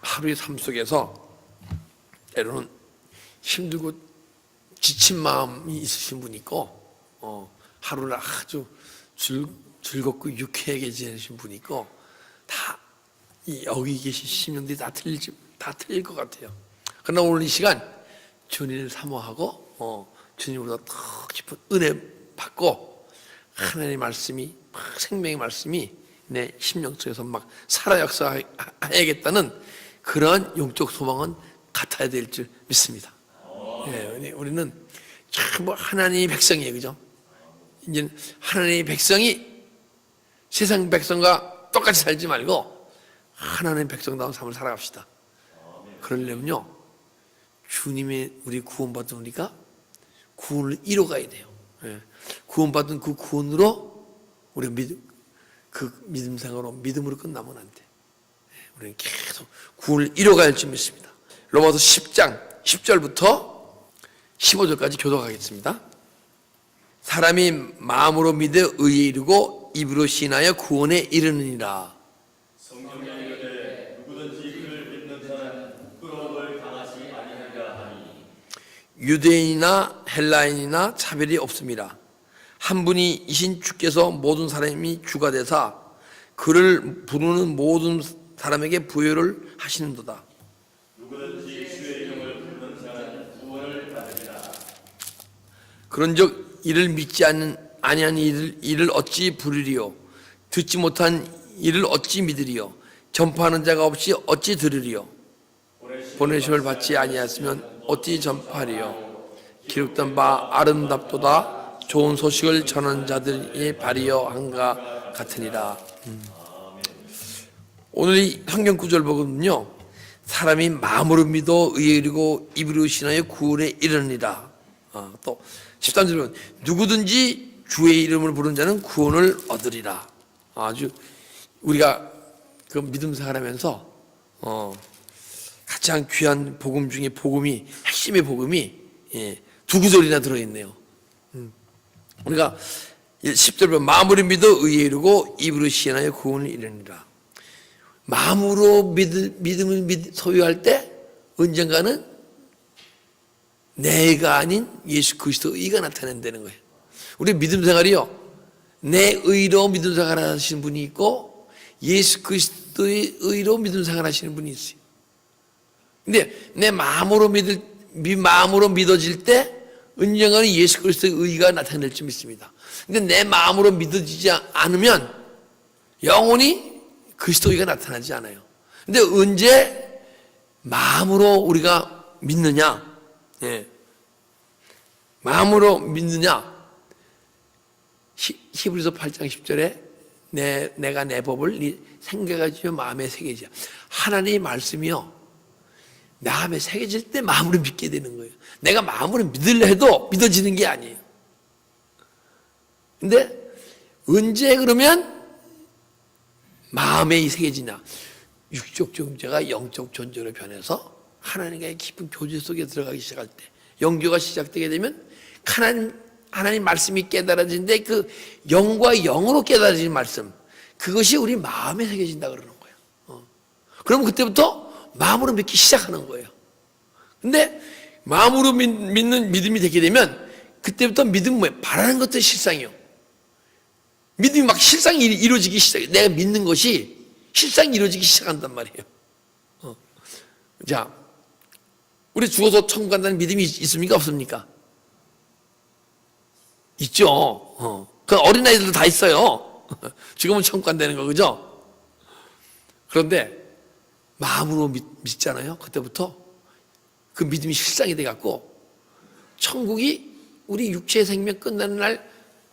하루의 삶 속에서 때로는 힘들고 지친 마음이 있으신 분이 있고, 하루를 아주 즐겁고 유쾌하게 지내신 분이 있고, 다 여기 계신 심령들이 다 틀릴 것 같아요. 그러나 오늘 이 시간 주님을 사모하고 주님보다 더 깊은 은혜 받고 하나님의 말씀이 생명의 말씀이 내 심령 속에서 막 살아 역사해야겠다는 그런 영적 소망은 같아야 될 줄 믿습니다. 네, 우리는 참 하나님의 백성이에요, 그죠? 이제 하나님의 백성이 세상 백성과 똑같이 살지 말고 하나님의 백성다운 삶을 살아갑시다. 그러려면요, 주님의 우리 구원받은 우리가 구원을 이뤄가야 돼요. 구원받은 그 구원으로 우리 믿음 생활로 믿음으로 끝나면 안 돼. 우리는 계속 구원을 이뤄가야 할 줄 믿습니다. 로마서 10장 10절부터 15절까지 교독하겠습니다. 사람이 마음으로 믿어 의에 이르고 입으로 신하여 구원에 이르느니라. 성경에 이르되 누구든지 그를 믿는 자는 부러움을 당하지 아니하리라 하니 유대인이나 헬라인이나 차별이 없습니다. 한 분이신 주께서 모든 사람이 주가 되사 그를 부르는 모든 사람에게 부여를 하시는도다. 누구든지 주의 이름을 부르는 자는 구원을 받으리라. 그런즉 이를 믿지 아니한 이를 어찌 부르리요? 듣지 못한 이를 어찌 믿으리요? 전파하는 자가 없이 어찌 들으리요? 보내심을 받지 아니하였으면 어찌 전파하리요? 기록된 바 아름답도다 좋은 소식을 전하는 자들이 발이여 한가 같으니라. 오늘 이 성경 구절 보면요, 사람이 마음으로 믿어 의에 이르고 입으로 신하여 구원에 이르느니라. 또 13절 보면 누구든지 주의 이름을 부르는 자는 구원을 얻으리라. 아주 우리가 그 믿음 생활하면서 가장 귀한 복음 중에 핵심의 복음이 두 구절이나 들어있네요. 우리가 10절 보면 마음으로 믿어 의에 이르고 입으로 시인하여 구원을 이르느니라. 마음으로 믿음을 소유할 때 언젠가는 내가 아닌 예수 그리스도의 의가 나타낸다는 거예요. 우리 믿음 생활이요, 내 의로 믿음 생활 하시는 분이 있고 예수 그리스도의 의로 믿음 생활 하시는 분이 있어요. 근데 내 마음으로 믿어질 때 언젠가는 예수 그리스도의 의가 나타낼 줄 믿습니다. 근데 내 마음으로 믿어지지 않으면 영원히 그리스도의가 나타나지 않아요. 근데 언제 마음으로 우리가 믿느냐? 마음으로 믿느냐? 히브리서 8장 10절에 내가 내 법을 생겨가지고 마음에 새겨져. 하나님의 말씀이요, 마음에 새겨질 때 마음으로 믿게 되는 거예요. 내가 마음으로 믿으려 해도 믿어지는 게 아니에요. 근데 언제 그러면 마음에 새겨지냐? 육적 존재가 영적 존재로 변해서 하나님과의 깊은 교제 속에 들어가기 시작할 때, 영교가 시작되게 되면 하나님 말씀이 깨달아지는데 그 영과 영으로 깨달아진 말씀, 그것이 우리 마음에 새겨진다 그러는 거예요. 그럼 그때부터 마음으로 믿기 시작하는 거예요. 근데 마음으로 믿는 믿음이 되게 되면 그때부터 믿음은 뭐예요? 바라는 것들이 실상이요. 믿음이 막 실상이 이루어지기 시작해요. 내가 믿는 것이 실상이 이루어지기 시작한단 말이에요. 자, 우리 죽어서 천국 간다는 믿음이 있습니까? 없습니까? 있죠. 그 어린아이들도 다 있어요. 지금은 천국 간다는 거, 그죠? 그런데 마음으로 믿잖아요. 그때부터 그 믿음이 실상이 돼갖고 천국이 우리 육체의 생명 끝나는 날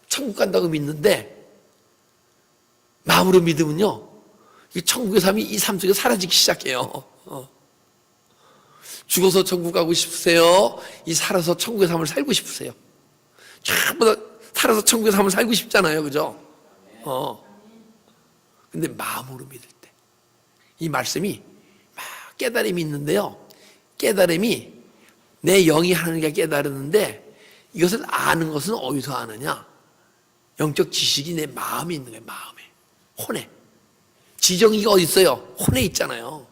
천국 간다고 믿는데, 마음으로 믿으면요, 이 천국의 삶이 이 삶 속에 사라지기 시작해요. 죽어서 천국 가고 싶으세요? 이 살아서 천국의 삶을 살고 싶으세요? 전부 다 살아서 천국의 삶을 살고 싶잖아요, 그죠? 근데 마음으로 믿을 때 이 말씀이 막 깨달음이 있는데요, 깨달음이 내 영이 하나님과 깨달았는데 이것을 아는 것은 어디서 아느냐? 영적 지식이 내 마음에 있는 거예요. 마음에, 혼에. 지정이가 어디 있어요? 혼에 있잖아요.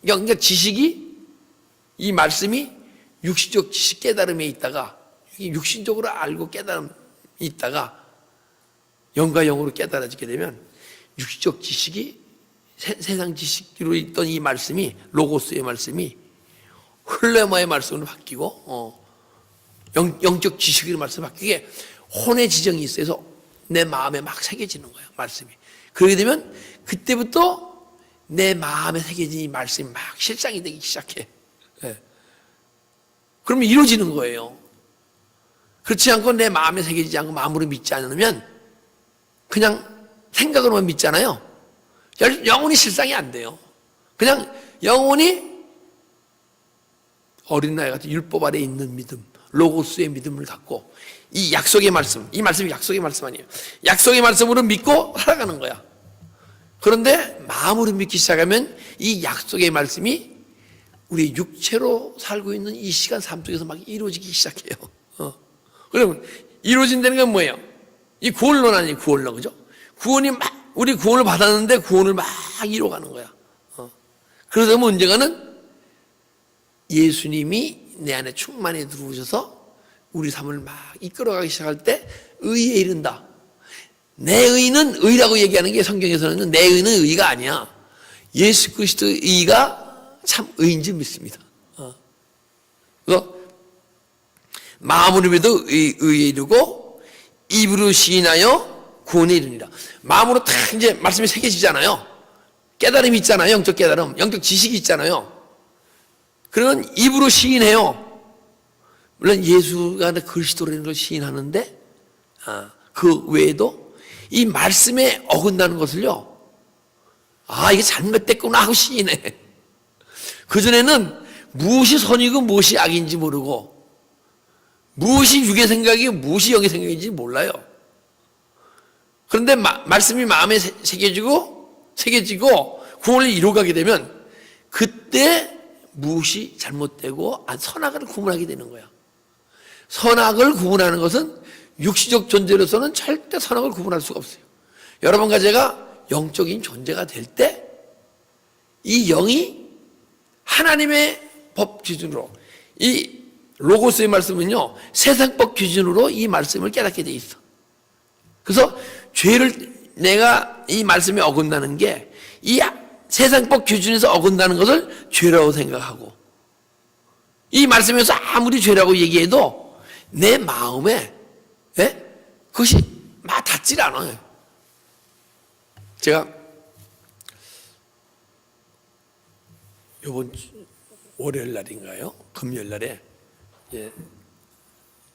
그러니까 지식이, 이 말씀이 육신적 지식 깨달음에 있다가, 육신적으로 알고 깨달음이 있다가 영과 영으로 깨달아지게 되면 육신적 지식이, 세상 지식으로 있던 이 말씀이, 로고스의 말씀이 홀레마의 말씀으로 바뀌고 영적 지식의 말씀으로 바뀌게 혼의 지정이 있어서 내 마음에 막 새겨지는 거예요, 말씀이. 그러게 되면 그때부터 내 마음에 새겨진 이 말씀이 막 실상이 되기 시작해. 예. 그러면 이루어지는 거예요. 그렇지 않고 내 마음에 새겨지지 않고 마음으로 믿지 않으면 그냥 생각으로만 믿잖아요. 영혼이 실상이 안 돼요. 그냥 영혼이 어린아이 같은 율법 아래에 있는 믿음, 로고스의 믿음을 갖고 이 약속의 말씀, 이 말씀이 약속의 말씀 아니에요. 약속의 말씀으로 믿고 살아가는 거야. 그런데 마음으로 믿기 시작하면 이 약속의 말씀이 우리 육체로 살고 있는 이 시간 삶 속에서 막 이루어지기 시작해요. 그러면 이루어진다는 건 뭐예요? 이 구원론 아니에요, 구원론, 그죠? 구원이 막, 우리 구원을 받았는데 구원을 막 이뤄가는 거야. 그러다 문제가는 예수님이 내 안에 충만히 들어오셔서 우리 삶을 막 이끌어가기 시작할 때 의에 이른다. 내 의는 의라고 얘기하는 게 성경에서는 내 의는 의가 아니야. 예수 그리스도의 의가 참 의인 줄 믿습니다. 그래서 마음으로 믿어 의에 이르고 입으로 시인하여 구원에 이르니라. 마음으로 딱 이제 말씀이 새겨지잖아요. 깨달음이 있잖아요. 영적 깨달음, 영적 지식이 있잖아요. 그러면 입으로 시인해요. 물론 예수가 그리스도라는 걸 시인하는데 그 외에도 이 말씀에 어긋나는 것을요, 이게 잘못됐구나 하고 시인해. 그전에는 무엇이 선이고 무엇이 악인지 모르고 무엇이 육의 생각이고 무엇이 영의 생각인지 몰라요. 그런데 말씀이 마음에 새겨지고 구원을 이루어가게 되면 그때 무엇이 잘못되고 선악을 구분하게 되는 거야. 선악을 구분하는 것은 육시적 존재로서는 절대 선악을 구분할 수가 없어요. 여러분과 제가 영적인 존재가 될 때 이 영이 하나님의 법 기준으로, 이 로고스의 말씀은요, 세상법 기준으로 이 말씀을 깨닫게 돼 있어. 그래서 내가 이 말씀에 어긋나는 게 이 세상법 기준에서 어긋나는 것을 죄라고 생각하고, 이 말씀에서 아무리 죄라고 얘기해도 내 마음에 그것이 막 닿질 않아요. 제가 이번 월요일 날인가요? 금요일 날에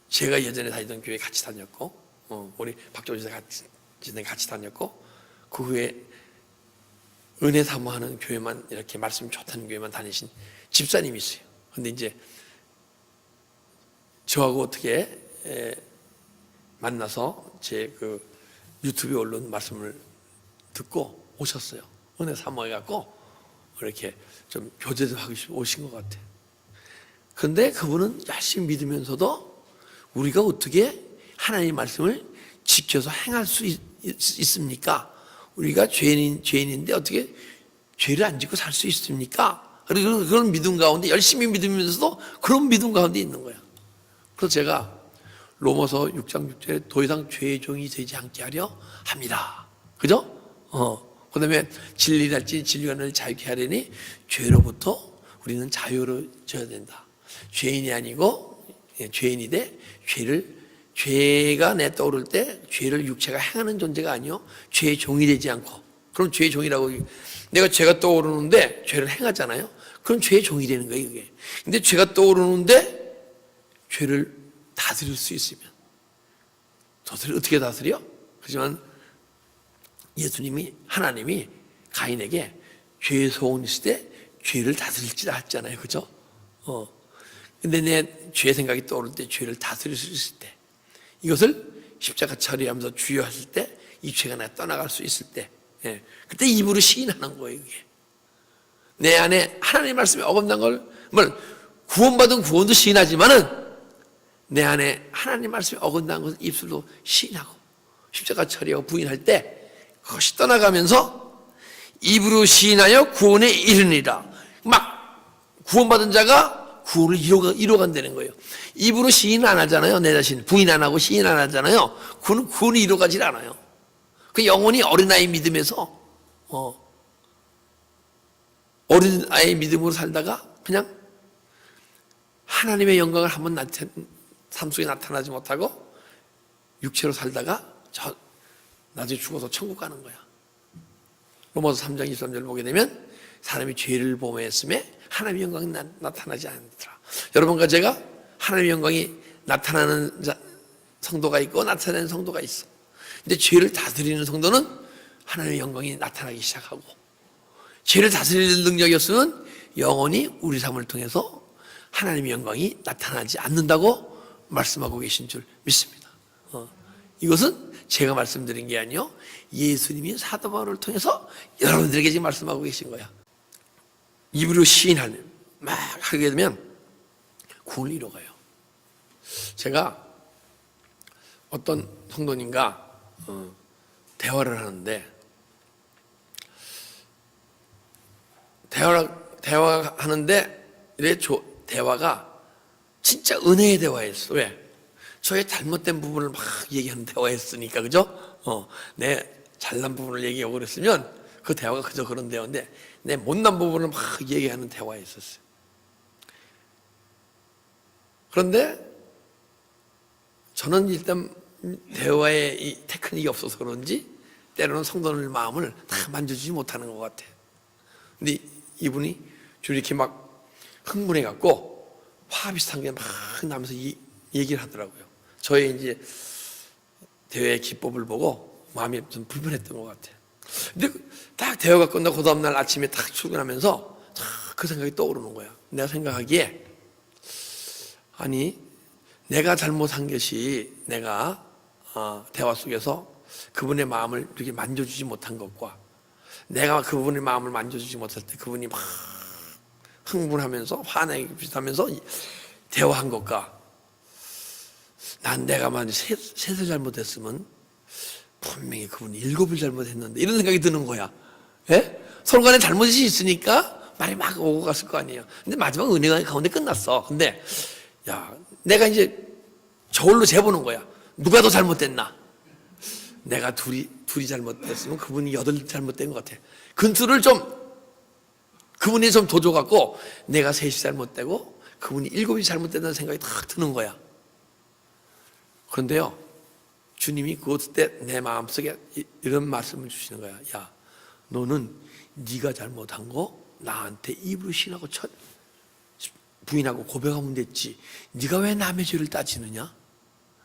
제가 예전에 다니던 교회 같이 다녔고, 우리 박종희 지사 같이 다녔고, 그 후에 은혜 사모하는 교회만, 이렇게 말씀 좋다는 교회만 다니신 집사님이 있어요. 근데 이제 저하고 어떻게 만나서 제 그 유튜브에 올라온 말씀을 듣고 오셨어요. 은혜 사모해갖고 이렇게 좀 교제도 하고 오신 것 같아요. 그런데 그분은 열심히 믿으면서도 우리가 어떻게 하나님의 말씀을 지켜서 행할 수 있습니까? 우리가 죄인인데 어떻게 죄를 안 짓고 살 수 있습니까? 그리고 그런 믿음 가운데 열심히 믿으면서도 그런 믿음 가운데 있는 거야. 그래서 제가 로마서 6장 6절에 더 이상 죄의 종이 되지 않게 하려 합니다. 그죠? 그 다음에 진리를 할지 진리관을 자유케 하려니 죄로부터 우리는 자유로워져야 된다. 죄인이 아니고 죄인이 돼 죄가 내 떠오를 때 죄를 육체가 행하는 존재가 아니요, 죄의 종이 되지 않고, 그럼 죄의 종이라고, 내가 죄가 떠오르는데 죄를 행하잖아요. 그럼 죄의 종이 되는 거예요, 이게. 근데 죄가 떠오르는데 죄를 다스릴 수 있으면, 어떻게 다스려? 하지만 하나님이 가인에게 죄의 소원이 있을 때 죄를 다스릴지라 했잖아요. 그죠? 근데 내 죄 생각이 떠오를 때 죄를 다스릴 수 있을 때, 이것을 십자가 처리하면서 주여하실 때 이 죄가 내가 떠나갈 수 있을 때, 그때 입으로 시인하는 거예요. 이게 내 안에 하나님의 말씀에 어긋난 걸, 구원받은 구원도 시인하지만은 내 안에 하나님 말씀에 어긋난 것을 입술로 시인하고 십자가 처리하고 부인할 때 그것이 떠나가면서 입으로 시인하여 구원에 이르니라. 막 구원받은 자가 구원을 이뤄간다는 거예요. 입으로 시인 안 하잖아요. 내 자신 부인 안 하고 시인 안 하잖아요. 그는 구원을 이뤄가질 않아요. 그 영혼이 어린아이 믿음에서 어린아이 믿음으로 살다가 그냥 하나님의 영광을 한번 삶 속에 나타나지 못하고 육체로 살다가 나중에 죽어서 천국 가는 거야. 로마서 3장 23절을 보게 되면 사람이 죄를 범했음에 하나님의 영광이 나타나지 않더라. 여러분과 제가 하나님의 영광이 나타나는 성도가 있고 나타나는 성도가 있어. 근데 죄를 다스리는 성도는 하나님의 영광이 나타나기 시작하고, 죄를 다스리는 능력이 없으면 영원히 우리 삶을 통해서 하나님의 영광이 나타나지 않는다고 말씀하고 계신 줄 믿습니다. 이것은 제가 말씀드린 게 아니요, 예수님이 사도 바울을 통해서 여러분들에게 지금 말씀하고 계신 거야. 입으로 시인하는 막 하게 되면 구원을 이뤄가요. 제가 어떤 성도님과 대화를 하는데, 대화하는데 대화가 진짜 은혜의 대화였어. 왜? 저의 잘못된 부분을 막 얘기하는 대화였으니까, 그죠? 내 잘난 부분을 얘기하고 그랬으면 그 대화가 그저 그런 대화인데, 내 못난 부분을 막 얘기하는 대화였었어요. 그런데 저는 일단 대화에 이 테크닉이 없어서 그런지 때로는 성도들 마음을 다 만져주지 못하는 것 같아요. 근데 이분이 좀 이렇게 막 흥분해갖고 화 비슷한 게 막 나면서 얘기를 하더라고요. 저의 이제 대화의 기법을 보고 마음이 좀 불편했던 것 같아요. 근데 딱 대화가 끝나고 그 다음날 아침에 딱 출근하면서 그 생각이 떠오르는 거야. 내가 생각하기에, 아니, 내가 잘못한 것이 내가 대화 속에서 그분의 마음을 이렇게 만져주지 못한 것과, 내가 그분의 마음을 만져주지 못할 때 그분이 막 흥분하면서 화내기 비슷하면서 대화한 것과, 난 내가 만약 셋을 잘못했으면 분명히 그분이 7을 잘못했는데, 이런 생각이 드는 거야. 예? 서로 간에 잘못이 있으니까 말이 막 오고 갔을 거 아니에요. 근데 마지막 은혜가 가운데 끝났어. 근데 야, 내가 이제 저울로 재보는 거야. 누가 더 잘못됐나? 내가 둘이 잘못됐으면 그분이 8 잘못된 것 같아. 근수를 그분이 좀 더 줘갖고 내가 3이 잘못되고 그분이 7이 잘못된다는 생각이 딱 드는 거야. 그런데요, 주님이 그때 내 마음속에 이런 말씀을 주시는 거야. 야, 너는 네가 잘못한 거 나한테 입으로 신하고 부인하고 고백하면 됐지. 네가 왜 남의 죄를 따지느냐?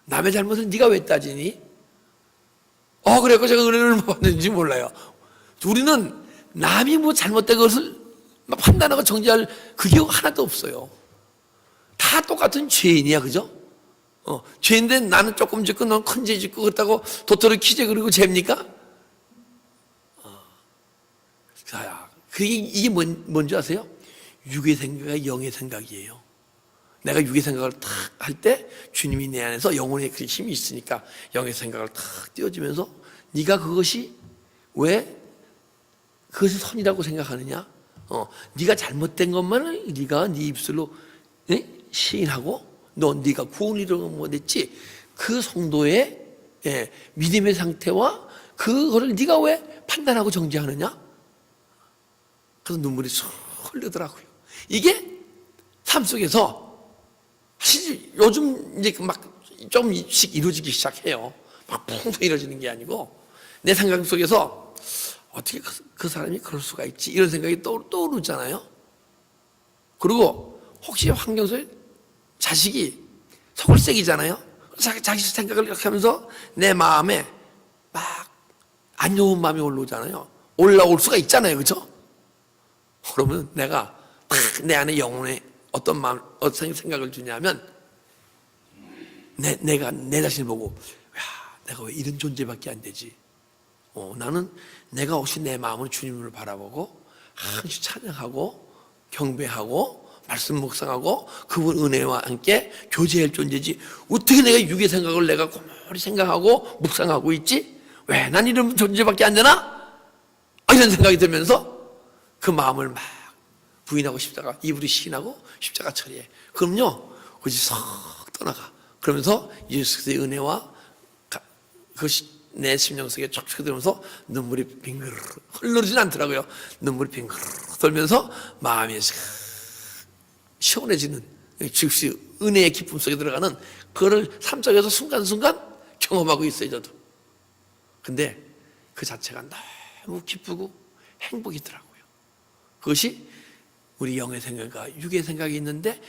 남의 잘못을 네가 왜 따지니? 그래서 제가 은혜를 받는지 몰라요. 우리는 남이 뭐 잘못된 것을 판단하고 정죄할 그게 하나도 없어요. 다 똑같은 죄인이야, 그죠? 죄인데 나는 조금 짓고 넌 큰 죄 짓고 그렇다고 도토리 키재 그리고 죄입니까? 이게 뭔지 아세요? 육의 생각과 영의 생각이에요. 내가 육의 생각을 탁 할 때 주님이 내 안에서 영혼의 그 힘이 있으니까 영의 생각을 탁 띄워주면서, 네가 그것이 왜 그것이 선이라고 생각하느냐? 네가 잘못된 것만을 네가 네 입술로 시인하고 네가 구원을 이루면 못했지, 그 성도의 믿음의 상태와 그거를 네가 왜 판단하고 정죄하느냐? 그래서 눈물이 쏙 흘리더라고요. 이게 삶 속에서 사실 요즘 이제 막 좀씩 이루어지기 시작해요. 막 펑펑 이루어지는 게 아니고, 내 생각 속에서 어떻게 그 사람이 그럴 수가 있지, 이런 생각이 떠오르잖아요. 그리고 혹시 환경 속에 자식이 서글색이잖아요. 자기 생각을 이렇게 하면서 내 마음에 막 안 좋은 마음이 올라올 수가 있잖아요, 그렇죠? 그러면 내가 딱 내 안에 영혼에 어떤 생각을 주냐면, 내가 내 자신을 보고, 내가 왜 이런 존재밖에 안 되지? 나는 내가 혹시 내 마음으로 주님을 바라보고 항상 찬양하고 경배하고 말씀 묵상하고 그분 은혜와 함께 교제할 존재지, 어떻게 내가 육의 생각을 내가 고물히 생각하고 묵상하고 있지? 왜 난 이런 존재밖에 안 되나? 이런 생각이 들면서 그 마음을 막 부인하고 십자가, 입으로 시인하고 십자가 처리해. 그럼요, 그것이 싹 떠나가. 그러면서 예수 그리스도의 은혜와 그것이 내 심령 속에 쫙 들어오면서 눈물이 빙글 흘러지진 않더라고요. 눈물이 빙글 돌면서 마음이 시원해지는, 즉시 은혜의 기쁨 속에 들어가는 그거를 삶 속에서 순간순간 경험하고 있어요, 저도. 근데 그 자체가 너무 기쁘고 행복이더라고요. 그것이 우리 영의 생각과 육의 생각이 있는데,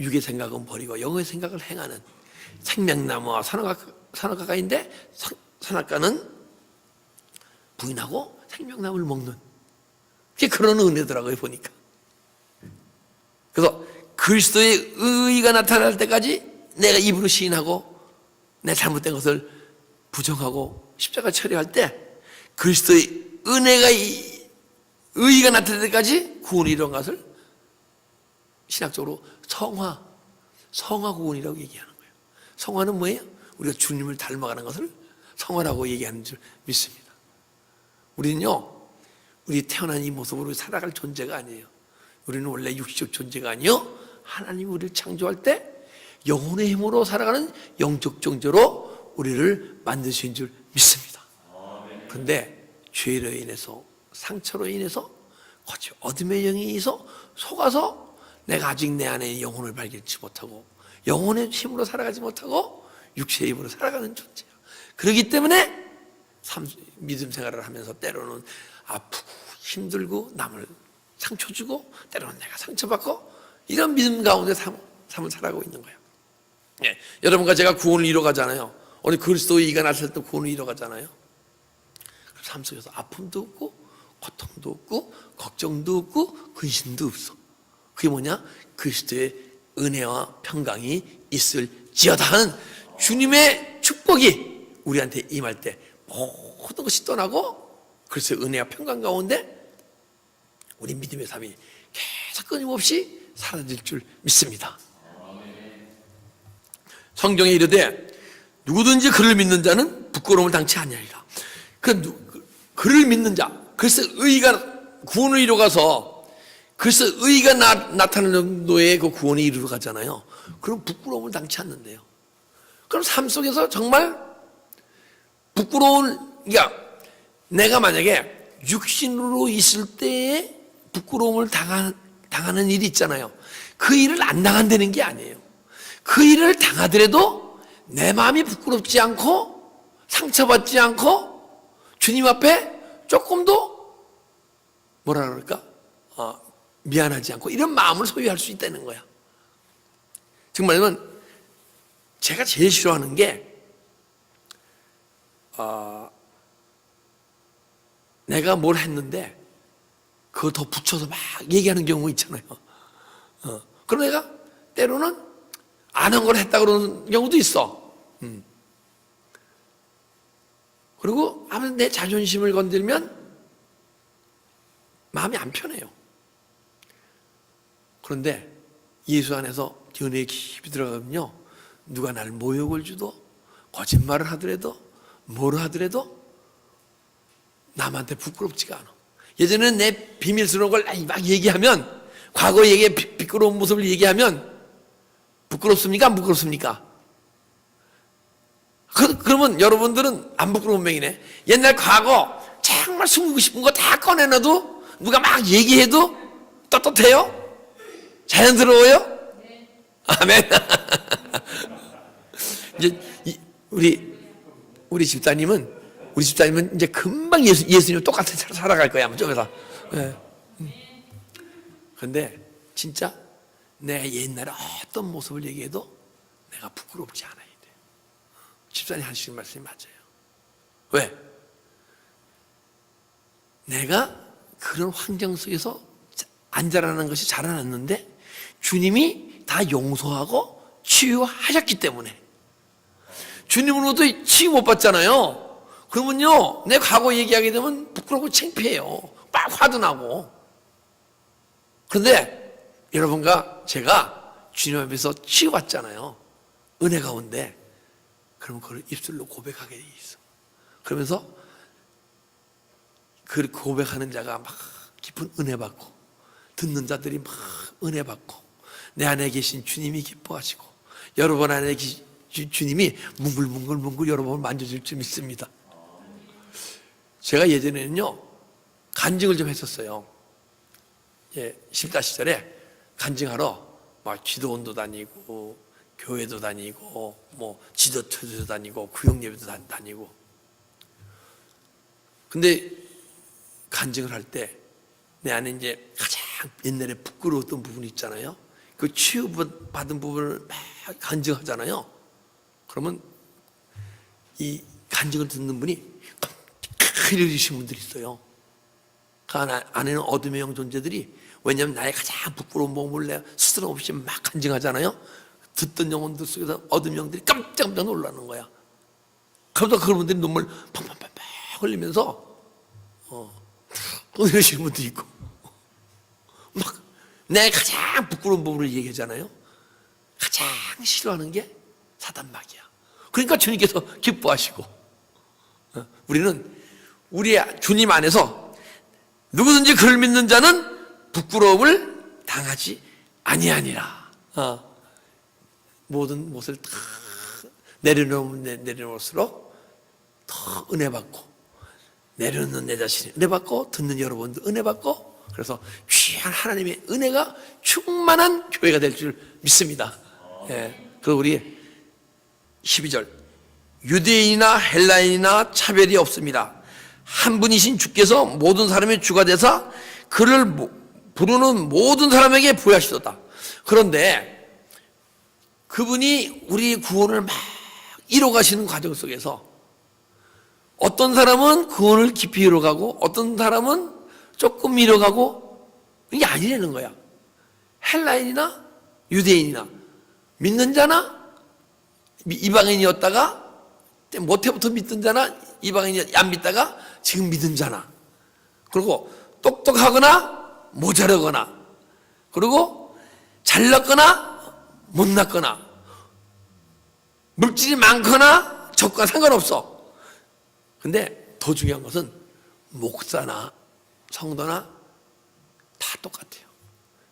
육의 생각은 버리고 영의 생각을 행하는 생명나무와 선악과가 있는데, 선악과는 부인하고 생명나무를 먹는, 그게 그런 은혜더라고요, 보니까. 그래서 그리스도의 의의가 나타날 때까지 내가 입으로 시인하고 내 잘못된 것을 부정하고 십자가 처리할 때, 그리스도의 은혜가 의의가 나타날 때까지 구원이 이런 것을 신학적으로 성화 구원이라고 얘기하는 거예요. 성화는 뭐예요? 우리가 주님을 닮아가는 것을 성화라고 얘기하는 줄 믿습니다. 우리는요, 우리 태어난 이 모습으로 살아갈 존재가 아니에요. 우리는 원래 육신적 존재가 아니요, 하나님이 우리를 창조할 때 영혼의 힘으로 살아가는 영적 존재로 우리를 만드신 줄 믿습니다. 그런데 죄로 인해서, 상처로 인해서, 어둠의 영이 있어 속아서 내가 아직 내 안에 영혼을 발견치 못하고 영혼의 힘으로 살아가지 못하고 육체의 힘으로 살아가는 존재야. 그렇기 때문에 믿음 생활을 하면서 때로는 아프고 힘들고 남을 상처 주고 때로는 내가 상처받고 이런 믿음 가운데 삶을 살아가고 있는 거예요. 예, 여러분과 제가 구원을 이뤄가잖아요. 오늘 그리스도의 이가 났을 때 구원을 이뤄가잖아요. 삶 속에서 아픔도 없고 고통도 없고 걱정도 없고 근심도 없어. 그게 뭐냐? 그리스도의 은혜와 평강이 있을지어다 하는 주님의 축복이 우리한테 임할 때 모든 것이 떠나고 그리스도의 은혜와 평강 가운데 우리 믿음의 삶이 계속 끊임없이 사라질 줄 믿습니다. 성경에 이르되 누구든지 그를 믿는 자는 부끄러움을 당치 아니하리라. 그를 믿는 자, 그래서 의가 구원을 이루어가서 그래서 의가 나타나는 정도의 그 구원이 이루어가잖아요. 그럼 부끄러움을 당치 않는데요. 그럼 삶 속에서 정말 그러니까 내가 만약에 육신으로 있을 때에 부끄러움을 당하는 일이 있잖아요. 그 일을 안 당한다는 게 아니에요. 그 일을 당하더라도 내 마음이 부끄럽지 않고 상처받지 않고 주님 앞에 조금도 뭐라 그럴까? 미안하지 않고 이런 마음을 소유할 수 있다는 거야. 정말이면 제가 제일 싫어하는 게 내가 뭘 했는데 그거 더 붙여서 막 얘기하는 경우 있잖아요. 그럼 내가 때로는 안 한 걸 했다 그러는 경우도 있어. 그리고 아무튼 내 자존심을 건들면 마음이 안 편해요. 그런데 예수 안에서 연애에 깊이 들어가면요, 누가 나를 모욕을 주도 거짓말을 하더라도 뭐를 하더라도 남한테 부끄럽지가 않아. 예전에는 내 비밀스러운 걸 막 얘기하면, 과거 얘기에 부끄러운 모습을 얘기하면 부끄럽습니까? 안 부끄럽습니까? 그러면 여러분들은 안 부끄러운 명이네. 옛날 과거 정말 숨기고 싶은 거 다 꺼내놔도 누가 막 얘기해도 떳떳해요? 자연스러워요? 네. 아멘. 이제 우리 집사님은 이제 금방 예수님 똑같이 살아갈 거야, 아마 쪽에서. 네. 그런데 진짜 내 옛날에 어떤 모습을 얘기해도 내가 부끄럽지 않아야 돼. 집사님 하시는 말씀이 맞아요. 왜? 내가 그런 환경 속에서 안 자라는 것이 자라났는데 주님이 다 용서하고 치유하셨기 때문에. 주님으로부터 치유 못 받잖아요. 그러면요, 내 과거 얘기하게 되면 부끄럽고 창피해요. 막 화도 나고. 그런데 여러분과 제가 주님 앞에서 치유받잖아요. 은혜 가운데. 그러면 그걸 입술로 고백하게 돼 있어. 그러면서 그 고백하는 자가 막 깊은 은혜 받고 듣는 자들이 막 은혜 받고 내 안에 계신 주님이 기뻐하시고 여러분 안에 주님이 뭉글뭉글뭉글 여러분을 만져줄 줄 믿습니다. 제가 예전에는요 간증을 좀 했었어요. 예, 십자 시절에 간증하러 막 기도원도 다니고 교회도 다니고 뭐 지도처도 다니고 구역예배도 다니고. 근데 간증을 할 때 내 안에 이제 가장 옛날에 부끄러웠던 부분이 있잖아요. 그 치유받은 부분을 막 간증하잖아요. 그러면 이 간증을 듣는 분이 흐려지신 분들이 있어요. 그 안에는 어둠의 영 존재들이, 왜냐하면 나의 가장 부끄러운 몸을 내가 스스럼 없이 막 간증하잖아요. 듣던 영혼들 속에서 어둠의 영들이 깜짝깜짝 놀라는 거야. 그러다 그런 분들이 눈물 팡팡팡팡 흘리면서 이러시는 분도 있고, 막 내 가장 부끄러운 부분을 얘기하잖아요. 가장 싫어하는 게 사단마귀야. 그러니까 주님께서 기뻐하시고, 우리는 우리 주님 안에서 누구든지 그를 믿는 자는 부끄러움을 당하지 아니하니라. 모든 것을 다 내려놓을수록 더 은혜 받고, 내려놓는 내 자신이 은혜 받고, 듣는 여러분도 은혜 받고, 그래서 귀한 하나님의 은혜가 충만한 교회가 될 줄 믿습니다. 예. 그리고 우리 12절, 유대인이나 헬라인이나 차별이 없습니다. 한 분이신 주께서 모든 사람의 주가 되사 그를 부르는 모든 사람에게 부여하시도다. 그런데 그분이 우리 구원을 막 이뤄가시는 과정 속에서 어떤 사람은 구원을 깊이 이뤄가고 어떤 사람은 조금 이뤄가고, 이게 아니라는 거야. 헬라인이나 유대인이나 믿는 자나 이방인이었다가 모태부터 믿던 자나 이방인이 안 믿다가 지금 믿은 자나, 그리고 똑똑하거나 모자르거나, 그리고 잘났거나 못났거나, 물질이 많거나 적거나 상관없어. 근데 더 중요한 것은 목사나 성도나 다 똑같아요.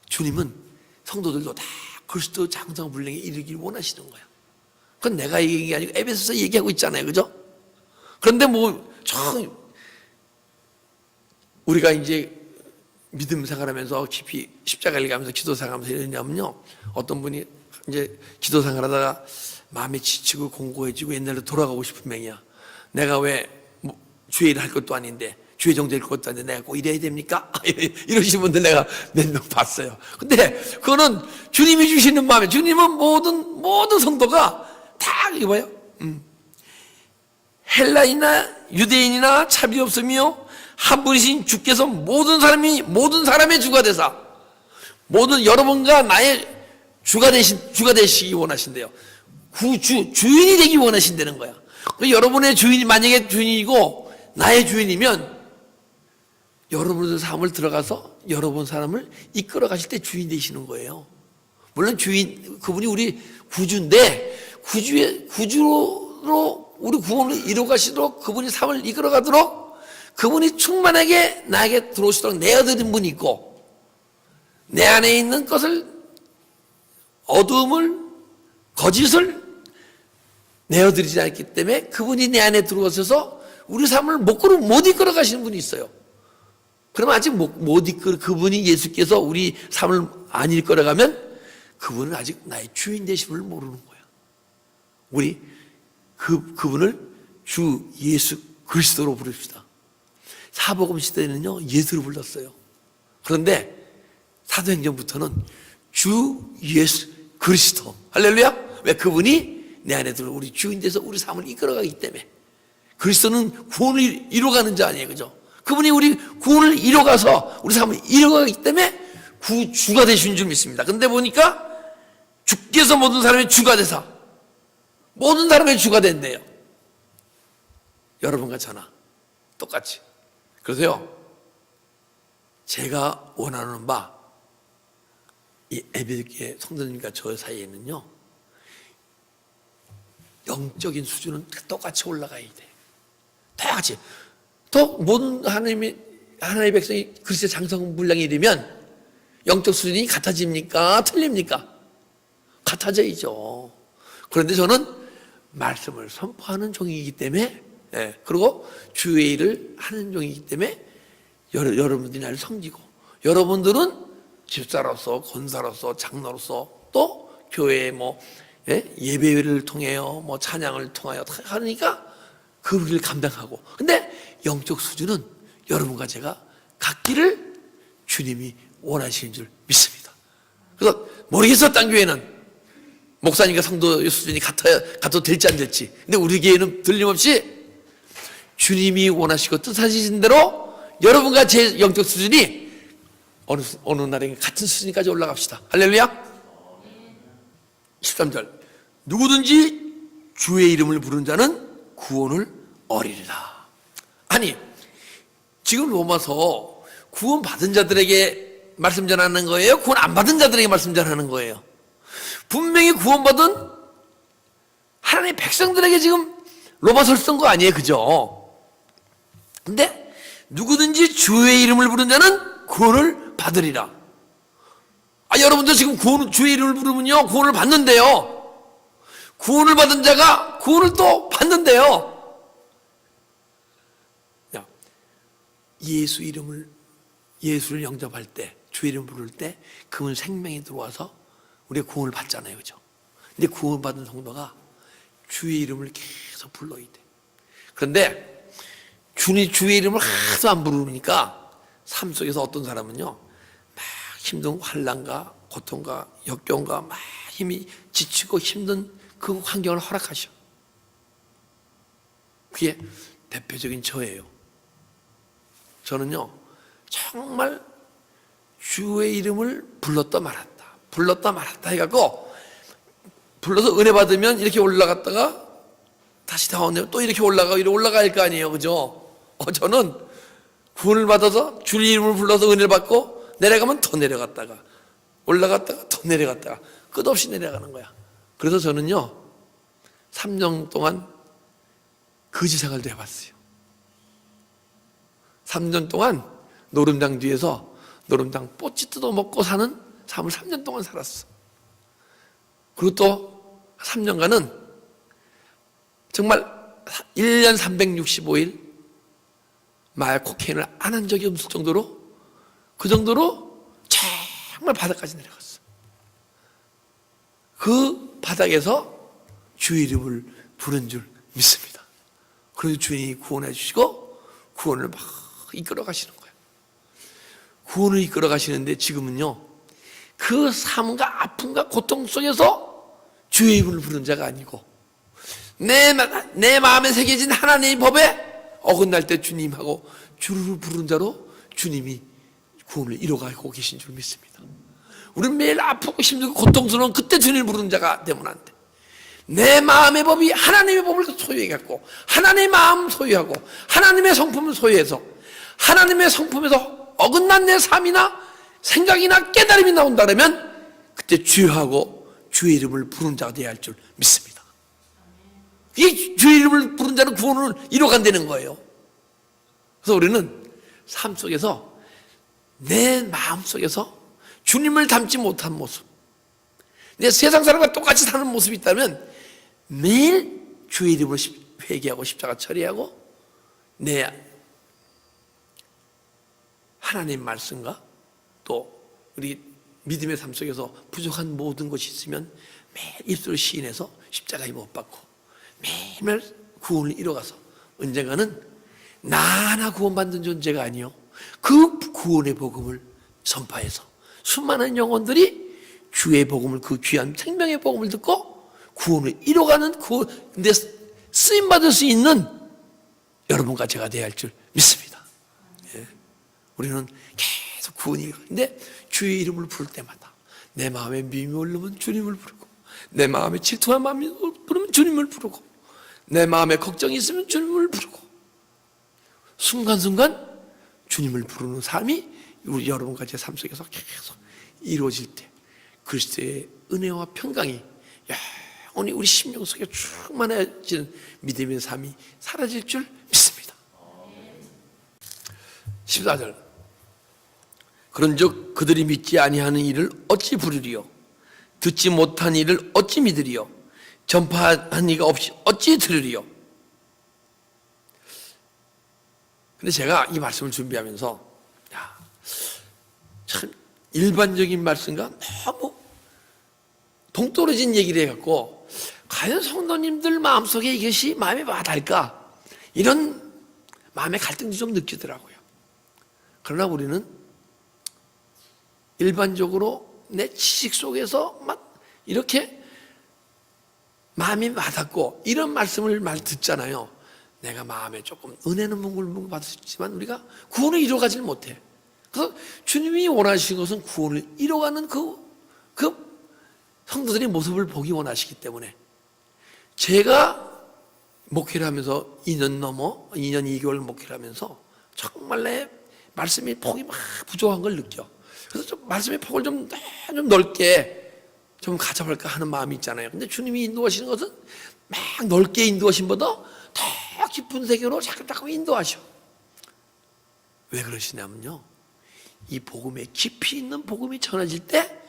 주님은 성도들도 다 그리스도 장성불능에 이르길 원하시는 거야. 그건 내가 얘기한 게 아니고 에베소서 얘기하고 있잖아요. 그죠? 그런데 우리가 이제 믿음 생활하면서 깊이 십자가를 가면서 기도 생활하면서 이러냐면요, 어떤 분이 이제 기도 생활하다가 마음이 지치고 공고해지고 옛날로 돌아가고 싶은 맹이야. 내가 왜 주의 일을 할 것도 아닌데, 주의 종될 것도 아닌데 내가 꼭 이래야 됩니까? 이러시는 분들 내가 몇 명 봤어요. 근데 그거는 주님이 주시는 마음에, 주님은 모든 성도가 다 이거 봐요. 헬라인이나 유대인이나 차별이 없으며 한 분이신 주께서 모든 사람의 주가 되사, 모든 여러분과 나의 주가 되시기 원하신대요. 주인이 되기 원하신다는 거야. 여러분의 주인이 만약에 주인이고 나의 주인이면 여러분의 삶을 들어가서 여러분 사람을 이끌어 가실 때 주인 되시는 거예요. 물론 그분이 우리 구주인데, 구주로 우리 구원을 이루어 가시도록, 그분이 삶을 이끌어 가도록, 그분이 충만하게 나에게 들어오시도록 내어드린 분이 있고, 내 안에 있는 것을, 어두움을, 거짓을 내어드리지 않기 때문에 그분이 내 안에 들어오셔서 우리 삶을 못 이끌어 가시는 분이 있어요. 그러면 아직 못 이끌어, 그분이 예수께서 우리 삶을 안 이끌어 가면 그분은 아직 나의 주인 되심을 모르는 거야. 우리 그분을 주 예수 그리스도로 부릅시다. 사복음 시대에는요 예수로 불렀어요. 그런데 사도행전부터는 주 예수 그리스도, 할렐루야. 왜? 그분이 내 안에 들어 우리 주인 돼서 우리 삶을 이끌어가기 때문에. 그리스도는 구원을 이루어가는 자 아니에요, 그죠? 그분이 우리 구원을 이루어가서 우리 삶을 이루어가기 때문에 주가 되신 줄 믿습니다. 근데 보니까 주께서 모든 사람의 주가 되사 모든 사람의 주가 된대요. 여러분과 저나 똑같이. 그래서요, 제가 원하는 바, 이 에베소교회 성도님과 저 사이에는요, 영적인 수준은 똑같이 올라가야 돼. 똑같이. 또 모든 하나님의 백성이 그리스도의 장성 분량이 되면 영적 수준이 같아집니까? 틀립니까? 같아져야죠. 그런데 저는 말씀을 선포하는 종이기 때문에, 그리고 주의 일을 하는 종이기 때문에 여러분들이 나를 섬기고, 여러분들은 집사로서, 권사로서, 장로로서, 또 교회의 예배를 통해요, 찬양을 통하여 하니까 그 일을 감당하고. 근데 영적 수준은 여러분과 제가 같기를 주님이 원하시는 줄 믿습니다. 그래서 모르겠어, 딴 교회는 목사님과 성도 수준이 같아도 될지 안 될지. 근데 우리 교회는 틀림없이 주님이 원하시고 뜻하신 대로 여러분과 제 영적 수준이 어느 날에 같은 수준까지 올라갑시다. 할렐루야. 13절, 누구든지 주의 이름을 부른 자는 구원을 얻으리라. 아니, 지금 로마서 구원 받은 자들에게 말씀 전하는 거예요? 구원 안 받은 자들에게 말씀 전하는 거예요? 분명히 구원받은 하나님의 백성들에게 지금 로마서를 쓴 거 아니에요, 그죠? 근데 누구든지 주의 이름을 부른 자는 구원을 받으리라. 여러분들 지금 주의 이름을 부르면요, 구원을 받는데요. 구원을 받은 자가 구원을 또 받는데요. 예수를 영접할 때, 주의 이름 부를 때, 그분 생명이 들어와서 우리가 구원을 받잖아요, 그죠? 근데 구원받은 성도가 주의 이름을 계속 불러야 돼. 그런데 주의 이름을 하도 안 부르니까 삶 속에서 어떤 사람은요, 막 힘든 환난과 고통과 역경과 막 힘이 지치고 힘든 그 환경을 허락하셔. 그게 대표적인 저예요. 저는요, 정말 주의 이름을 불렀다 말았다 해갖고, 불러서 은혜 받으면 이렇게 올라갔다가 다시 다운되면 또 이렇게 올라갈 거 아니에요, 그죠? 저는 구원을 받아서 주의 이름을 불러서 은혜를 받고 내려가면 더 내려갔다가 올라갔다가 더 내려갔다가 끝없이 내려가는 거야. 그래서 저는요, 3년 동안 거지 생활도 해봤어요. 3년 동안 노름당 뒤에서 노름당 뽀찌 뜯어 먹고 사는 삶을 3년 동안 살았어. 그리고 또 3년간은 정말 1년 365일 마약 코케인을 안 한 적이 없을 정도로, 그 정도로 정말 바닥까지 내려갔어. 그 바닥에서 주의 이름을 부른 줄 믿습니다. 그래서 주님이 구원해 주시고 구원을 막 이끌어 가시는 거예요. 구원을 이끌어 가시는데 지금은요, 그 삶과 아픔과 고통 속에서 주의 이름을 부른 자가 아니고 내 마음에 새겨진 하나님의 법에 어긋날 때 주님하고 주를 부른 자로 주님이 구원을 이뤄가고 계신 줄 믿습니다. 우리는 매일 아프고 힘들고 고통스러운 그때 주님을 부르는 자가 되면 안 돼. 내 마음의 법이 하나님의 법을 소유해갖고 하나님의 마음 소유하고 하나님의 성품을 소유해서 하나님의 성품에서 어긋난 내 삶이나 생각이나 깨달음이 나온다면 그때 주여하고 주의 이름을 부른 자가 되어야 할 줄 믿습니다. 이 주의 이름을 부른 자는 구원을 이뤄간다는 거예요. 그래서 우리는 삶 속에서 내 마음 속에서 주님을 닮지 못한 모습, 내 세상 사람과 똑같이 사는 모습이 있다면 매일 주의 이름을 회개하고 십자가 처리하고 내 하나님 말씀과 또 우리 믿음의 삶 속에서 부족한 모든 것이 있으면 매일 입술을 시인해서 십자가에 못 박고 매일매일 구원을 이뤄가서 언젠가는 나 하나 구원받는 존재가 아니요, 그 구원의 복음을 선포해서 수많은 영혼들이 주의 복음을, 그 귀한 생명의 복음을 듣고 구원을 이뤄가는 근데 쓰임받을 수 있는 여러분과 제가 되어야 할 줄 믿습니다. 예. 우리는 계속 구원이, 근데 주의 이름을 부를 때마다 내 마음에 미움이 올르면 주님을 부르고, 내 마음에 질투한 마음이 부르면 주님을 부르고, 내 마음에 걱정이 있으면 주님을 부르고, 순간순간 주님을 부르는 삶이 우리 여러분과 제 삶 속에서 계속 이루어질 때 그리스도의 은혜와 평강이 영원히 우리 심령 속에 충만해지는 믿음의 삶이 사라질 줄 믿습니다. 14절, 그런즉 그들이 믿지 아니하는 일을 어찌 부르리요? 듣지 못한 일을 어찌 믿으리요? 전파한 이가 없이 어찌 들으리요? 근데 제가 이 말씀을 준비하면서 참 일반적인 말씀과 너무 동떨어진 얘기를 해갖고 과연 성도님들 마음속에 이것이 마음에 와닿을까? 이런 마음의 갈등이 좀 느끼더라고요. 그러나 우리는 일반적으로 내 지식 속에서 막 이렇게 마음이 와닿고 이런 말씀을 듣잖아요. 내가 마음에 조금 은혜는 뭉글뭉글 받을 수 있지만 우리가 구원을 이뤄가질 못해. 그래서 주님이 원하시는 것은 구원을 이뤄가는 그 성도들의 모습을 보기 원하시기 때문에 제가 목회를 하면서 2년 2개월 목회를 하면서 정말 내 말씀의 폭이 막 부족한 걸 느껴. 그래서 좀 말씀의 폭을 좀 넓게 좀 가져볼까 하는 마음이 있잖아요. 근데 주님이 인도하시는 것은 막 넓게 인도하신 보다 더 깊은 세계로 자꾸 인도하셔. 왜 그러시냐면요. 이 복음에 깊이 있는 복음이 전해질 때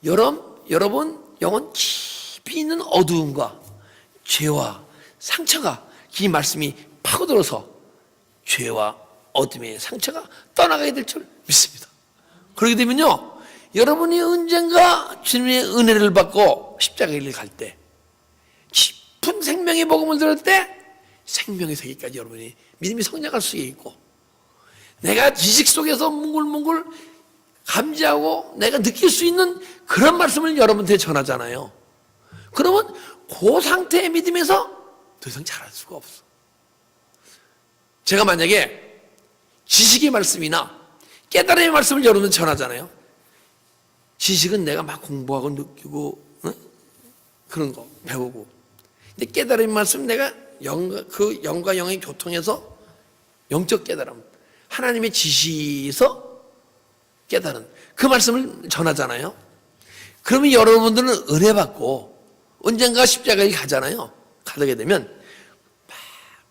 여러분 영혼 깊이 있는 어두움과 죄와 상처가 이 말씀이 파고들어서 죄와 어둠의 상처가 떠나가게 될 줄 믿습니다. 그렇게 되면요. 여러분이 언젠가 주님의 은혜를 받고 십자가의 길을 갈 때 깊은 생명의 복음을 들을 때 생명의 세계까지 여러분이 믿음이 성장할 수 있고 내가 지식 속에서 뭉글뭉글 감지하고 내가 느낄 수 있는 그런 말씀을 여러분한테 전하잖아요. 그러면 그 상태의 믿음에서 더 이상 잘할 수가 없어. 제가 만약에 지식의 말씀이나 깨달음의 말씀을 여러분한테 전하잖아요. 지식은 내가 막 공부하고 느끼고 그런 거 배우고 근데 깨달음의 말씀 내가 영과 영의 교통에서 영적 깨달음 하나님의 지시에서 깨달은 그 말씀을 전하잖아요. 그러면 여러분들은 은혜 받고 언젠가 십자가에 가잖아요. 가게 되면 막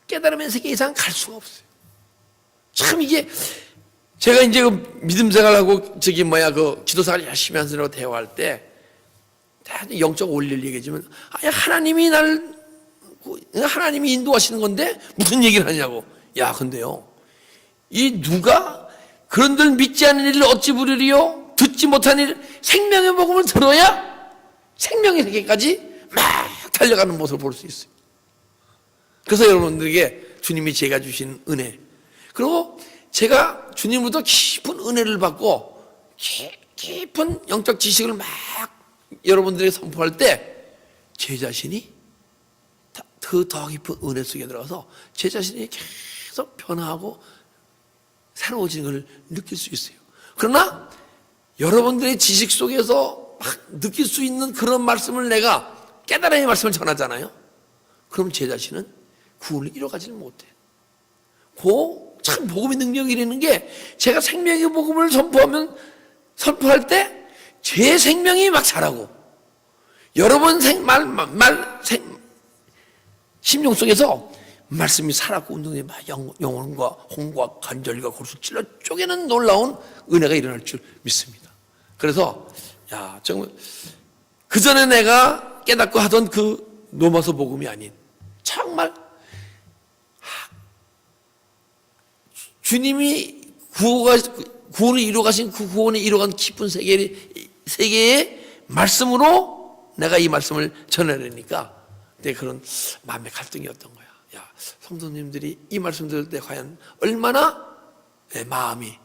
깨달음의 세계 이상 갈 수가 없어요. 참 이게 제가 이제 그 믿음 생활하고 그 기도생활 열심히 하는 사람하고 대화할 때 영적 원리를 얘기하지만 하나님이 인도하시는 건데 무슨 얘기를 하냐고. 야 근데요 이 누가 그런들 믿지 않는 일을 어찌 부르리요? 듣지 못한 일 생명의 복음을 들어야 생명의 세계까지 막 달려가는 모습을 볼 수 있어요. 그래서 여러분들에게 주님이 제가 주신 은혜 그리고 제가 주님으로부터 깊은 은혜를 받고 깊은 영적 지식을 막 여러분들에게 선포할 때 제 자신이 더 깊은 은혜 속에 들어가서 제 자신이 계속 변화하고 새로워지는 걸 느낄 수 있어요. 그러나 여러분들의 지식 속에서 막 느낄 수 있는 그런 말씀을 내가 깨달음의 말씀을 전하잖아요. 그럼 제 자신은 구원을 이뤄가지를 못해. 참 복음의 능력이라는 게 제가 생명의 복음을 선포할 때 제 생명이 막 자라고 여러분 심령 속에서 말씀이 살았고 운동에 막 영혼과 홍과 관절과 골수 찔러 쪼개는 놀라운 은혜가 일어날 줄 믿습니다. 그래서 정말 그 전에 내가 깨닫고 하던 그 로마서 복음이 아닌 정말 주님이 구원을 이루어가신 그 구원을 이루어간 깊은 세계의 말씀으로 내가 이 말씀을 전하려니까 내 그런 마음의 갈등이었던 거야. 성도님들이 이 말씀 들을 때 과연 얼마나 내 마음이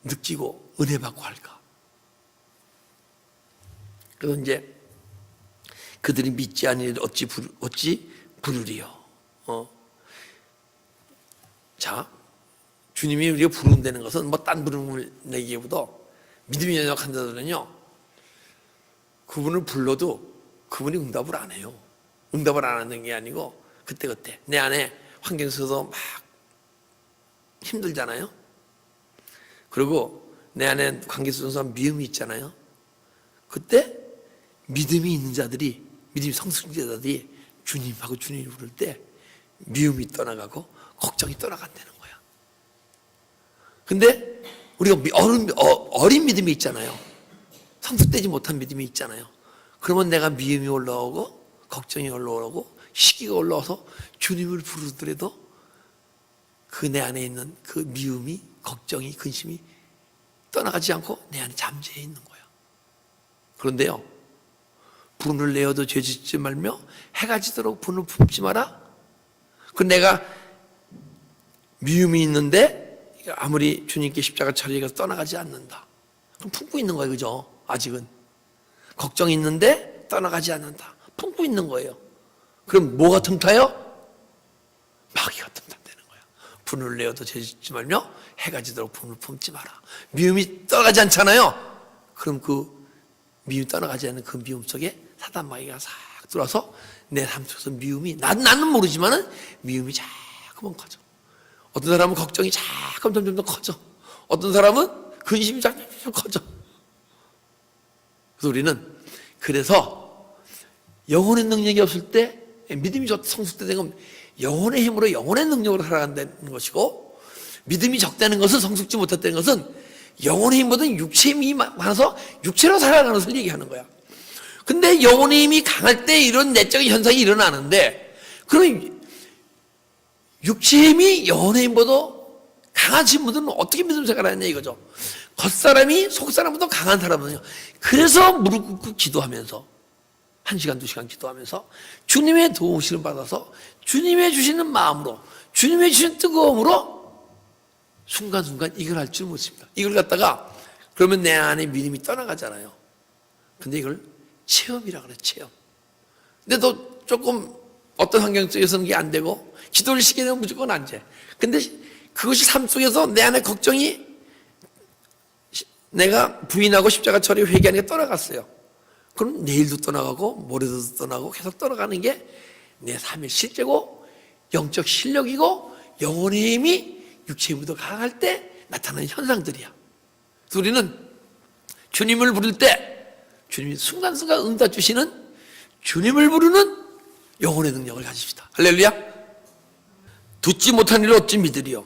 느끼고 은혜 받고 할까. 그래서 이제 그들이 믿지 않는 일을 어찌 부르리요. 자, 주님이 우리가 부른다는 것은 딴 부름을 내기보다 믿음이 연약한 자들은요 그분을 불러도 그분이 응답을 안 해요. 응답을 안 하는 게 아니고 그때 내 안에 환경 속에서 막 힘들잖아요. 그리고 내 안에 관계 속에서 미움이 있잖아요. 그때 믿음이 있는 자들이 믿음이 성숙자들이 주님하고 주님을 부를 때 미움이 떠나가고 걱정이 떠나간다는 거야. 근데 우리가 어린 믿음이 있잖아요. 성숙되지 못한 믿음이 있잖아요. 그러면 내가 미움이 올라오고 걱정이 올라오고 시기가 올라와서 주님을 부르더라도 그 내 안에 있는 그 미움이 걱정이 근심이 떠나가지 않고 내 안에 잠재해 있는 거야. 그런데요, 분을 내어도 죄짓지 말며 해가 지도록 분을 품지 마라. 그 내가 미움이 있는데 아무리 주님께 십자가 처리가 떠나가지 않는다. 그럼 품고 있는 거예요, 그죠? 아직은 걱정이 있는데 떠나가지 않는다. 품고 있는 거예요. 그럼 뭐가 틈타요? 마귀가 틈탄다는 거야. 분을 내어도 죄짓지 말며 해가 지도록 분을 품지 마라. 미움이 떠나가지 않잖아요. 그럼 그 미움이 떠나가지 않는 그 미움 속에 사단 마귀가 싹 들어와서 내 삶 속에서 미움이 나는 모르지만은 미움이 자꾸만 커져. 어떤 사람은 걱정이 자꾸 점점 더 커져. 어떤 사람은 근심이 자꾸 커져. 그래서 우리는 그래서 영혼의 능력이 없을 때 믿음이 성숙되는 건 영혼의 힘으로 영혼의 능력으로 살아간다는 것이고, 믿음이 적다는 것은 성숙지 못했다는 것은 영혼의 힘보다는 육체의 힘이 많아서 육체로 살아가는 것을 얘기하는 거야. 근데 영혼의 힘이 강할 때 이런 내적인 현상이 일어나는데, 그럼 육체의 힘이 영혼의 힘보다 강하신 분들은 어떻게 믿음 생활을 하냐 이거죠. 겉사람이 속사람보다 강한 사람은요. 그래서 무릎 꿇고 기도하면서 1시간, 2시간 기도하면서 주님의 도우심을 받아서 주님의 주시는 마음으로, 주님의 주시는 뜨거움으로 순간순간 이걸 할 줄 모릅니다. 이걸 갖다가 그러면 내 안에 믿음이 떠나가잖아요. 근데 이걸 체험이라 그래, 체험. 근데 또 조금 어떤 환경 속에서는 이게 안 되고 기도를 시키게 되면 무조건 안 돼. 근데 그것이 삶 속에서 내 안에 걱정이, 내가 부인하고 십자가 처리 회개하는 게 떠나갔어요. 그럼 내일도 떠나가고 모레도 떠나고 계속 떠나가는 게 내 삶의 실제고 영적 실력이고 영혼의 힘이 육체의 힘보다 강할 때 나타나는 현상들이야. 그래서 우리는 주님을 부를 때 주님이 순간순간 응답 주시는 주님을 부르는 영혼의 능력을 가집시다. 할렐루야. 듣지 못한 일을 어찌 믿으리요.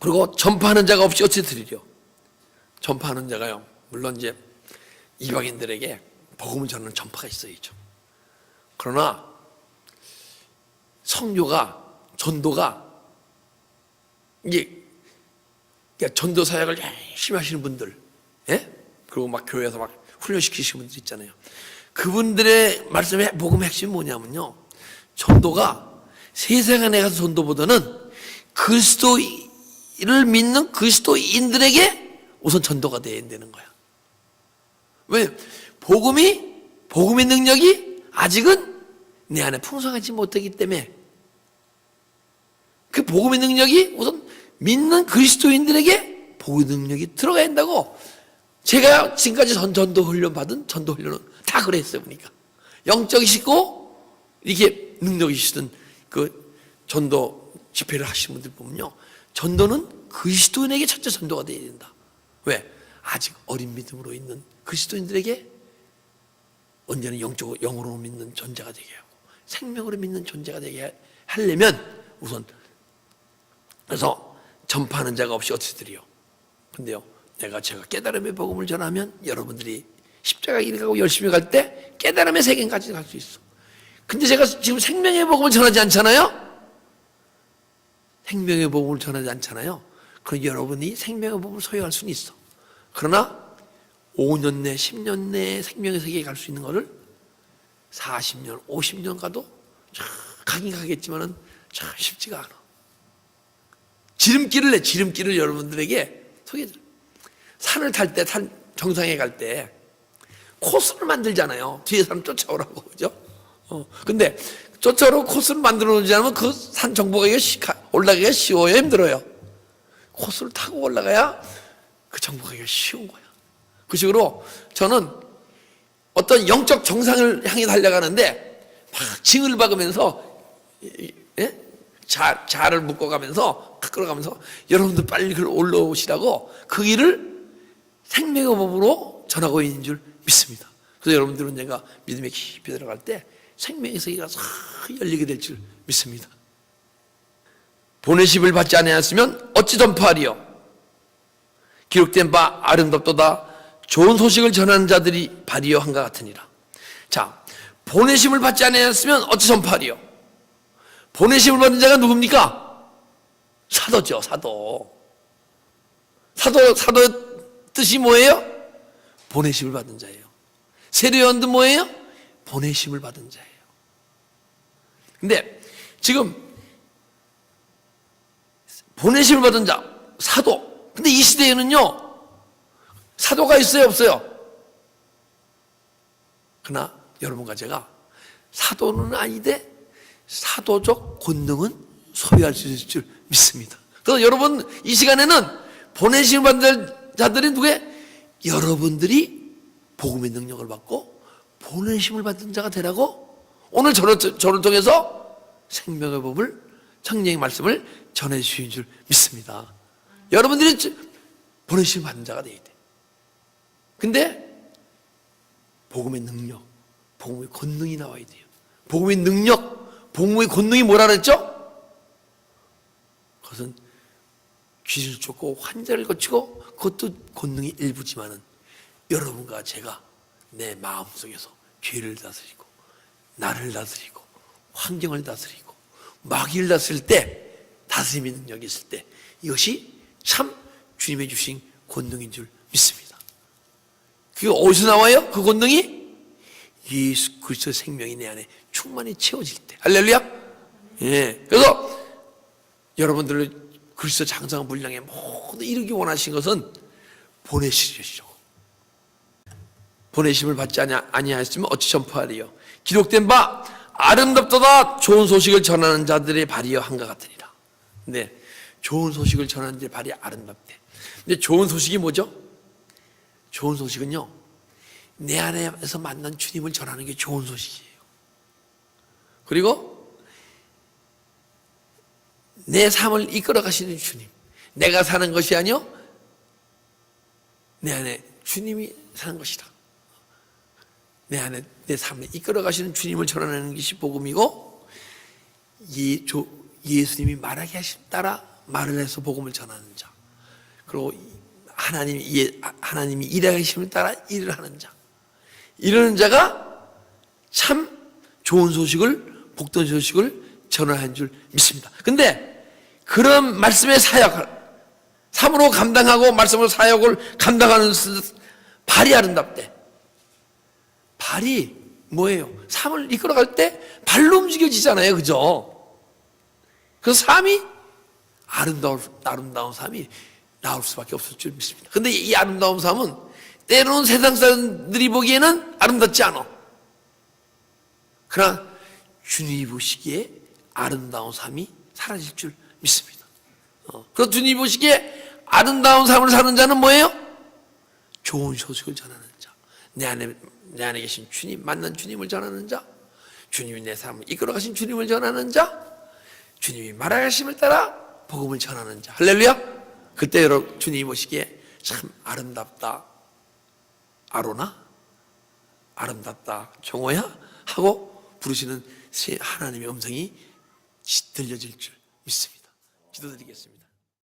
그리고 전파하는 자가 없이 어찌 들으리요. 전파하는 자가요, 물론 이제 이방인들에게 복음을 전하는 전파가 있어야죠. 그러나 성교가, 전도가, 이게 전도 사역을 열심히 하시는 분들, 예? 그리고 막 교회에서 막 훈련시키시는 분들 있잖아요. 그분들의 말씀의 복음의 핵심이 뭐냐면요, 전도가 세상에 가서 전도보다는 그리스도를 믿는 그리스도인들에게 우선 전도가 돼야 되는 거야. 왜? 복음의 능력이 아직은 내 안에 풍성하지 못하기 때문에 그 복음의 능력이 우선 믿는 그리스도인들에게 복음의 능력이 들어가야 한다고. 제가 지금까지 전도 훈련 받은 전도 훈련은 다 그랬어요. 보니까 영적이시고 이렇게 능력이시던 그 전도 집회를 하시는 분들 보면요, 전도는 그리스도인에게 첫째 전도가 돼야 된다. 왜? 아직 어린 믿음으로 있는 그리스도인들에게 언제는 영으로 믿는 존재가 되게 하고 생명으로 믿는 존재가 되게 하려면 우선, 그래서 전파하는 자가 없이 어찌 들이요. 근데요, 제가 깨달음의 복음을 전하면 여러분들이 십자가 길 가고 열심히 갈 때 깨달음의 세계까지 갈 수 있어. 근데 제가 지금 생명의 복음을 전하지 않잖아요. 생명의 복음을 전하지 않잖아요. 그럼 여러분이 생명의 복음을 소유할 수는 있어. 그러나 5년 내, 10년 내에 생명의 세계에 갈 수 있는 거를 40년, 50년 가도 가긴 가겠지만은 참 쉽지가 않아. 지름길을 여러분들에게 소개해드려. 산을 탈 때, 정상에 갈 때 코스를 만들잖아요. 뒤에 사람 쫓아오라고, 그죠? 근데 쫓아오라고 코스를 만들어 놓지 않으면 그 산 정보가 올라가기가 쉬워요, 힘들어요? 코스를 타고 올라가야 그 정보가 쉬운 거야. 그 식으로 저는 어떤 영적 정상을 향해 달려가는데 막 징을 박으면서, 예? 자를 묶어가면서 끌어가면서 여러분들 빨리 그걸 올라오시라고 그 길을 생명의 법으로 전하고 있는 줄 믿습니다. 그래서 여러분들은 내가 믿음에 깊이 들어갈 때 생명의 세계가 싹 열리게 될 줄 믿습니다. 보내심을 받지 아니하였으면 어찌 전파하리요. 기록된 바 아름답도다 좋은 소식을 전하는 자들이 발이여 한가 같으니라. 자, 보내심을 받지 않았으면 어찌 전파하리요? 보내심을 받은 자가 누굽니까? 사도죠, 사도. 사도 뜻이 뭐예요? 보내심을 받은 자예요. 세례요한도 뭐예요? 보내심을 받은 자예요. 근데 지금 보내심을 받은 자, 사도. 근데 이 시대에는요, 사도가 있어요, 없어요? 그러나 여러분과 제가 사도는 아닌데 사도적 권능은 소유할 수 있을 줄 믿습니다. 그래서 여러분 이 시간에는 보내심을 받는 자들이 누구예요? 여러분들이 복음의 능력을 받고 보내심을 받는 자가 되라고 오늘 저를 통해서 생명의 법을 성령의 말씀을 전해 주신 줄 믿습니다. 여러분들이 보내심을 받는 자가 되어야 돼. 근데 복음의 능력, 복음의 권능이 나와야 돼요. 복음의 능력, 복음의 권능이 뭐라 그랬죠? 그것은 귀신을 쫓고 환자를 고치고 그것도 권능의 일부지만은 여러분과 제가 내 마음속에서 죄를 다스리고 나를 다스리고 환경을 다스리고 마귀를 다스릴 때 다스림의 능력이 있을 때 이것이 참 주님의 주신 권능인 줄 믿습니다. 그게 어디서 나와요? 그 권능이 예수 그리스도의 생명이 내 안에 충만히 채워질 때. 할렐루야. 예. 그래서 여러분들을 그리스도 장성한 분량에 모두 이루기 원하신 것은 보내시려고. 보내심을 받지 아니하였으면 어찌 전파하리요? 기록된 바 아름답도다 좋은 소식을 전하는 자들의 발이여 한가 같으니라. 네, 좋은 소식을 전하는 자들의 발이 아름답대. 근데 좋은 소식이 뭐죠? 좋은 소식은요, 내 안에서 만난 주님을 전하는 게 좋은 소식이에요. 그리고 내 삶을 이끌어 가시는 주님, 내가 사는 것이 아니요 내 안에 주님이 사는 것이다. 내 안에 내 삶을 이끌어 가시는 주님을 전하는 것이 복음이고, 예수님이 말하게 하심 따라 말을 해서 복음을 전하는 자, 그리고 하나님이 일하게 하심을 따라 일을 하는 자, 이러는 자가 참 좋은 소식을, 복된 소식을 전하는 줄 믿습니다. 근데 그런 말씀의 사역, 삶으로 감당하고 말씀으로 사역을 감당하는 발이 아름답대. 발이 뭐예요? 삶을 이끌어갈 때 발로 움직여지잖아요, 그죠? 그래서 삶이 아름다운 삶이 나올 수밖에 없을 줄 믿습니다. 근데 이 아름다운 삶은 때로는 세상 사람들이 보기에는 아름답지 않아. 그러나 주님이 보시기에 아름다운 삶이 사라질 줄 믿습니다. 그래서 주님이 보시기에 아름다운 삶을 사는 자는 뭐예요? 좋은 소식을 전하는 자, 내 안에 계신 주님, 만난 주님을 전하는 자, 주님이 내 삶을 이끌어 가신 주님을 전하는 자, 주님이 말하심을 따라 복음을 전하는 자. 할렐루야. 그때 여러분 주님이 보시기에 참 아름답다 아로나, 아름답다 종호야 하고 부르시는 하나님의 음성이 들려질 줄 믿습니다. 기도드리겠습니다.